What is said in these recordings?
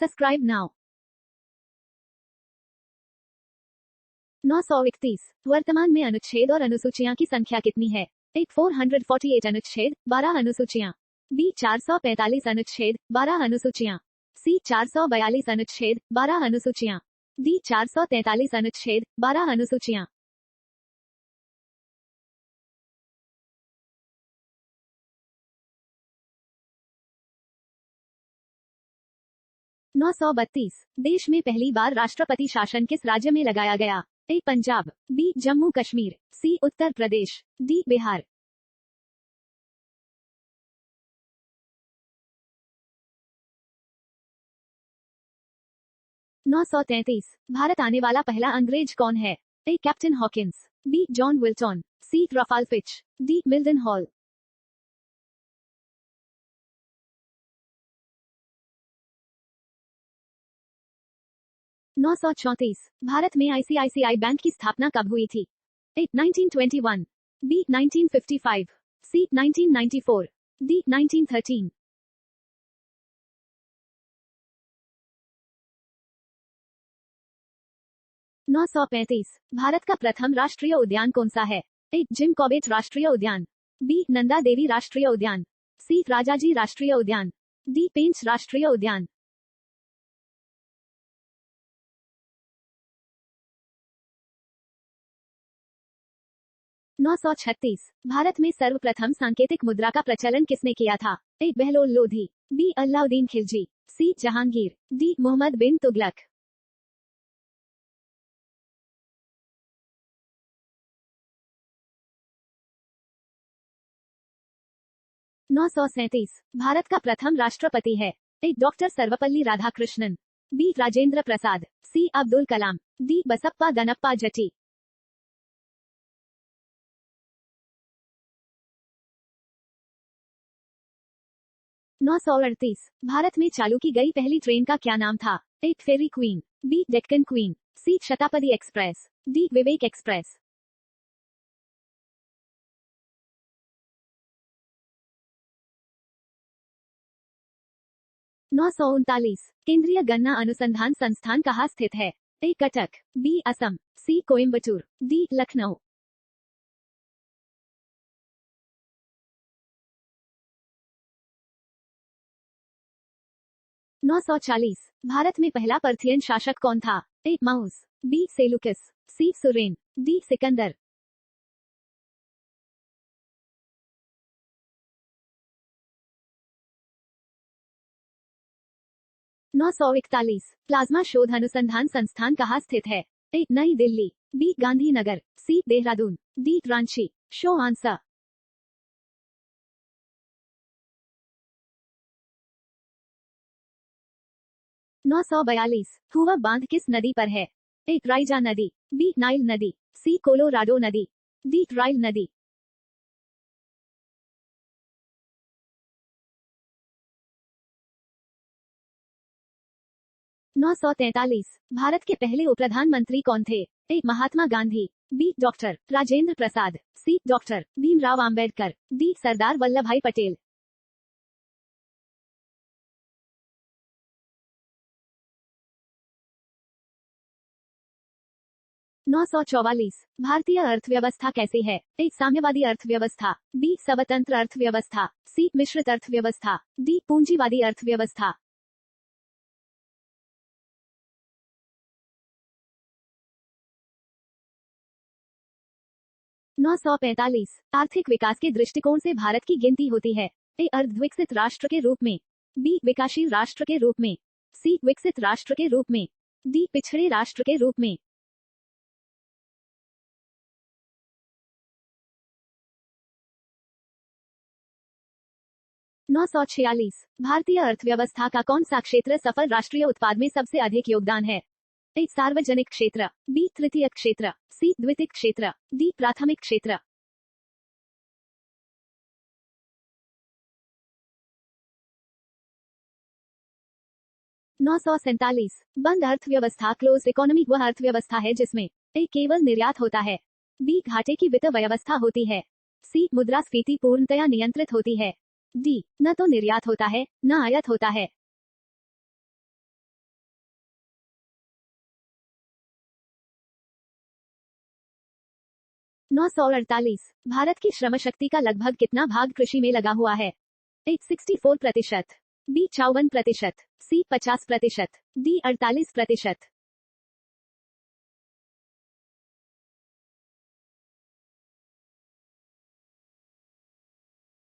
Subscribe now. 931। वर्तमान में अनुच्छेद और अनुसूचियां की संख्या कितनी है? 448 अनुच्छेद, 12 अनुसूचियां। बी 445 अनुच्छेद, 12 अनुसूचियां। सी 442 अनुच्छेद, 12 अनुसूचियां। डी 443 अनुच्छेद, 12 अनुसूचियां। नौ 932। देश में पहली बार राष्ट्रपति शासन किस राज्य में लगाया गया? A Punjab, B Jammu Kashmir, C Uttar Pradesh, D Bihar. 933। Bharat आने वाला पहला अंग्रेज कौन है? A captain Hawkins, B John Wilton, C Ralph Fitch, D Milton Hall. 934। Bharat में आईसीआईसीआई बैंक की स्थापना कब हुई थी? A 1921, B 1955, C 1994, D 1913। 935। Bharat का प्रथम राष्ट्रीय उद्यान कौन सा है? ए जिम कॉर्बेट राष्ट्रीय उद्यान, बी नंदा देवी राष्ट्रीय उद्यान, सी राजाजी राष्ट्रीय उद्यान, डी पेंच राष्ट्रीय उद्यान। 936। भारत में सर्वप्रथम सांकेतिक मुद्रा का प्रचलन किसने किया था? ए बहलोल लोधी, बी अलाउद्दीन खिलजी, सी जहांगीर, डी मोहम्मद बिन तुगलक। 937। भारत का प्रथम राष्ट्रपति है? ए डॉक्टर सर्वपल्ली राधाकृष्णन, बी राजेंद्र प्रसाद, सी अब्दुल कलाम, डी बसप्पा दनप्पा जटी। 938। भारत में चालू की गई पहली ट्रेन का क्या नाम था? ए फेरी क्वीन, बी डेक्कन क्वीन, सी शताब्दी एक्सप्रेस, डी विवेक एक्सप्रेस। 939। केंद्रीय गन्ना अनुसंधान संस्थान कहाँ स्थित है? A Cuttack, B Assam, C Coimbatore, D Lucknow. 940। Bharat में पहला पर्थियन शासक कौन था? A Maues, B Seleucus, C Suren, D Sikandar. 941। Plasma शोध अनुसंधान संस्थान कहाँ स्थित है? A New Delhi, B Gandhinagar, C Dehradun, D Ranchi. Show answer. 942। हुआ बांध किस नदी पर है? ए राइजा नदी, बी नाइल नदी, सी कोलोराडो नदी, डी राइल नदी। 943। भारत के पहले उप प्रधानमंत्री कौन थे? ए महात्मा गांधी, बी डॉक्टर राजेंद्र प्रसाद, सी डॉक्टर भीमराव आंबेडकर, डी सरदार वल्लभ भाई पटेल। 944। भारतीय अर्थव्यवस्था कैसी है? ए साम्यवादी अर्थव्यवस्था, बी स्वतंत्र अर्थव्यवस्था, सी मिश्रित अर्थव्यवस्था, डी पूंजीवादी अर्थव्यवस्था। 945। आर्थिक विकास के दृष्टिकोण से भारत की गिनती होती है? ए अर्धविकसित राष्ट्र के रूप में, बी विकासशील राष्ट्र के रूप में, सी विकसित राष्ट्र के रूप में, डी पिछड़े राष्ट्र के रूप में। 946। भारतीय अर्थव्यवस्था का कौन सा क्षेत्र सफल राष्ट्रीय उत्पाद में सबसे अधिक योगदान है? ए सार्वजनिक क्षेत्र, बी तृतीय क्षेत्र, सी द्वितीयक क्षेत्र, डी प्राथमिक क्षेत्र। 947। बंद अर्थव्यवस्था क्लोज इकोनॉमी वह अर्थव्यवस्था है जिसमें ए केवल निर्यात होता है, बी घाटे की वित्त व्यवस्था होती है, सी मुद्रास्फीति पूर्णतया नियंत्रित होती है, डी न तो निर्यात होता है न आयात होता है। 948। भारत की श्रम शक्ति का लगभग कितना भाग कृषि में लगा हुआ है? ए 64%, बी 54%, सी 50%, डी 48%।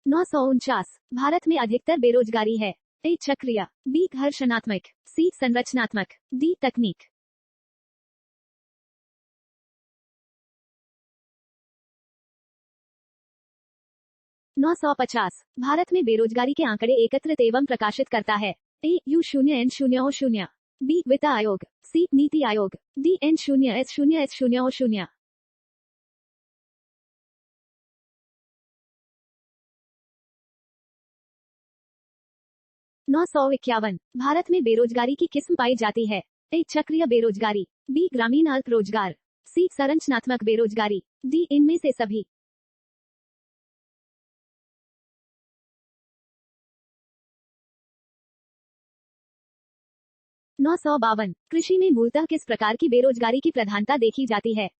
949। भारत में अधिकतर बेरोजगारी है। ए चक्रीय, बी घर्षणात्मक, सी संरचनात्मक, डी तकनीक। 950। भारत में बेरोजगारी के आंकड़े एकत्रित एवं प्रकाशित करता है। ए U0N0O0, बी वित्त आयोग, सी नीति आयोग, डी N0S0S0O0। 951। भारत में बेरोजगारी की किस्म पाई जाती है। ए चक्रीय बेरोजगारी, बी ग्रामीण अल्प रोजगार, सी संरचनात्मक बेरोजगारी, डी इनमें से सभी। 952। कृषि में मूलतः किस प्रकार की बेरोजगारी की प्रधानता देखी जाती है?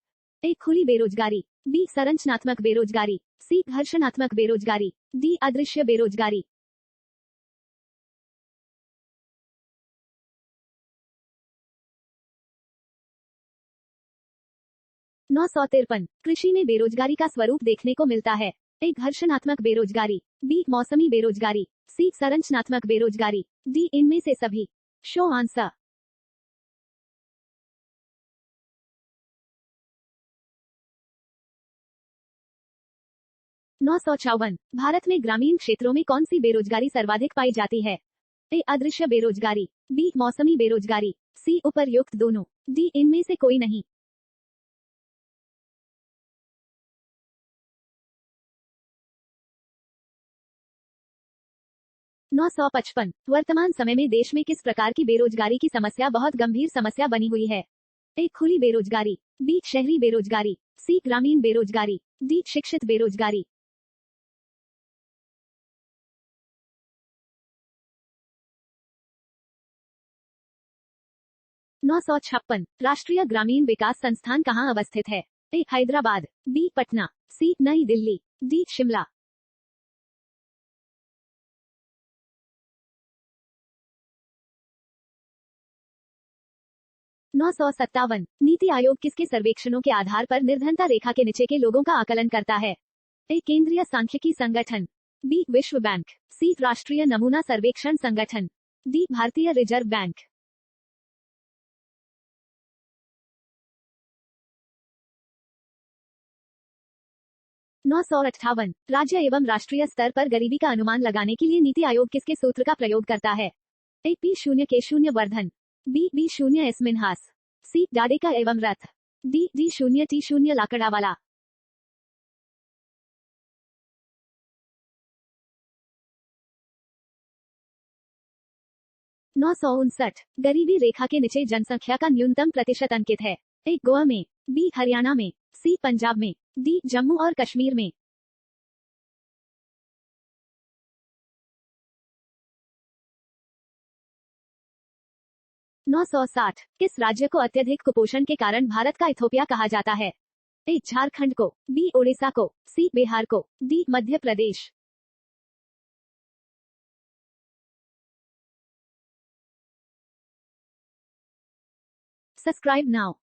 ए खुली बेरोजगारी, बी संरचनात्मक बेरोजगारी, सी घर्षणात्मक बेरोजगारी, डी अदृश्य बेरोजगारी। 953। कृषि में बेरोजगारी का स्वरूप देखने को मिलता है। ए घर्षणात्मक बेरोजगारी, बी मौसमी बेरोजगारी, सी संरचनात्मक बेरोजगारी, डी इनमें से सभी। Show answer. 954। भारत में ग्रामीण क्षेत्रों में कौन सी बेरोजगारी सर्वाधिक पाई जाती है? ए अदृश्य बेरोजगारी, बी मौसमी बेरोजगारी, सी उपर्युक्त दोनों, डी इनमें से कोई नहीं। 955। वर्तमान समय में देश में किस प्रकार की बेरोजगारी की समस्या बहुत गंभीर समस्या बनी हुई है? ए खुली बेरोजगारी, बी शहरी बेरोजगारी, सी ग्रामीण बेरोजगारी, डी शिक्षित बेरोजगारी। 956। राष्ट्रीय ग्रामीण विकास संस्थान कहाँ अवस्थित है? ए हैदराबाद, बी पटना, सी नई दिल्ली, डी शिमला। 957। नीति आयोग किसके सर्वेक्षणों के आधार पर निर्धनता रेखा के नीचे के लोगों का आकलन करता है? ए केंद्रीय सांख्यिकी संगठन, बी विश्व बैंक, सी राष्ट्रीय नमूना सर्वेक्षण संगठन, डी भारतीय रिजर्व बैंक। 958। राज्य एवं राष्ट्रीय स्तर पर गरीबी का अनुमान लगाने के लिए नीति आयोग किसके सूत्र का प्रयोग करता है? A P0K0 Vardhan, B B0S Minhas, C डाडेका एवं रथ, डी D0T0 लाकड़ावाला। 959। गरीबी रेखा के नीचे जनसंख्या का न्यूनतम प्रतिशत अंकित है। ए गोवा में, बी हरियाणा में, सी पंजाब में, डी जम्मू और कश्मीर में। 960। किस राज्य को अत्यधिक कुपोषण के कारण भारत का इथोपिया कहा जाता है? ए झारखंड को, बी ओडिशा को, सी बिहार को, D Madhya Pradesh. Subscribe now.